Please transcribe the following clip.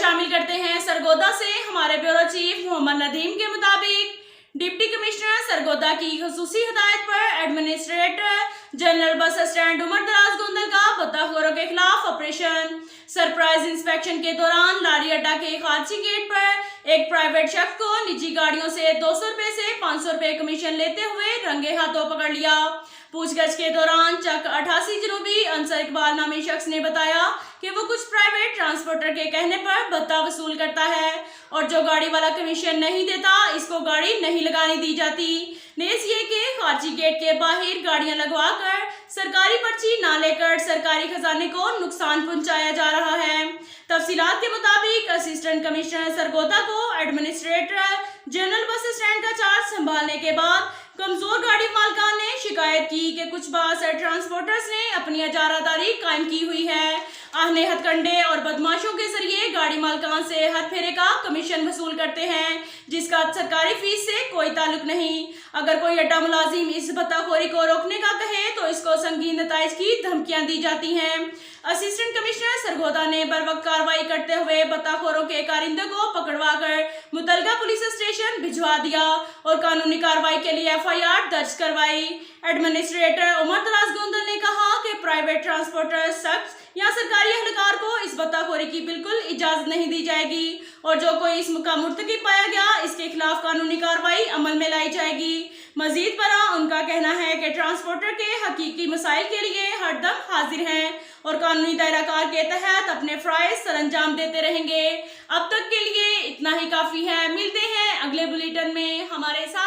شامل کرتے ہیں سرگودا سے ہمارے بیورو چیف محمد ندیم کے مطابق ڈپٹی کمشنر سرگودا کی خصوصی ہدایت پر ایڈمنسٹریٹر جنرل بس اسٹینڈ عمر دراز گوندل کا بطخوروں کے خلاف آپریشن سرپرائز انسپیکشن کے دوران لاری اڈا کے خارجی گیٹ پر ایک پرائیویٹ شخص کو نجی گاڑیوں سے 200 روپے سے 500 روپے کمیشن لیتے ہوئے رنگے ہاتھوں پکڑ لیا۔ پوچھ گچھ کے دوران چک 88 جنوبی انصر اقبال نامی شخص نے بتایا کہ وہ کچھ پرائیویٹ ٹرانسپورٹر کے کہنے پر بھتہ وصول کرتا ہے اور جو گاڑی والا کمیشن نہیں دیتا اس کو گاڑی نہیں لگانے دی جاتی۔ نیز یہ کہ خارجی گیٹ کے باہر گاڑیاں لگوا کر سرکاری پرچی نہ لے کر سرکاری خزانے کو نقصان پہنچایا جا رہا ہے۔ تفصیلات کے مطابق اسسٹنٹ کمشنر سرگودا کو ایڈمنسٹریٹر جنرل بس اسٹینڈ کا چارج سنبھالنے کے بعد کمزور گاڑی مالکان نے شکایت کی کہ کچھ باز ٹرانسپورٹرز نے اپنی اجارہ داری قائم کی ہوئی ہے۔ آہنے ہتھ کنڈے اور بدماشوں کے ذریعے گاڑی مالکان سے ہر پھیرے کا کمیشن وصول کرتے ہیں جس کا سرکاری فیس سے کوئی تعلق نہیں۔ اگر کوئی اڈا ملازم اس بھتہ خوری کو روکنے کا کہے تو اس کو سنگین نتائج کی دھمکیاں دی جاتی ہیں۔ اسسٹنٹ کمشنر سرگودا نے بروقت کارروائی کرتے ہوئے بھتہ خوروں کے کارندے کو پکڑوا کر متعلقہ پولیس اسٹیشن بھجوا دیا اور قانونی کارروائی کے لیے FIR درج کروائی۔ ایڈمنسٹریٹر عمر دراز گوندل نے کہا کہ پرائیویٹ ٹرانسپورٹر شخص یا سرکاری اہلکار کو اس بھتہ خوری کی بالکل اجازت نہیں دی جائے گی اور جو کوئی اس کا مرتکب پایا گیا اس کے خلاف قانونی کارروائی عمل میں لائی جائے گی۔ مزید برآں ان کا کہنا ہے کہ ٹرانسپورٹر کے حقیقی مسائل کے لیے ہر دم حاضر ہیں اور قانونی دائرہ کار کے تحت اپنے فرائض سر انجام دیتے رہیں گے۔ اب تک کے لیے اتنا ہی کافی ہے۔ ملتے ہیں اگلے بلیٹن میں، ہمارے ساتھ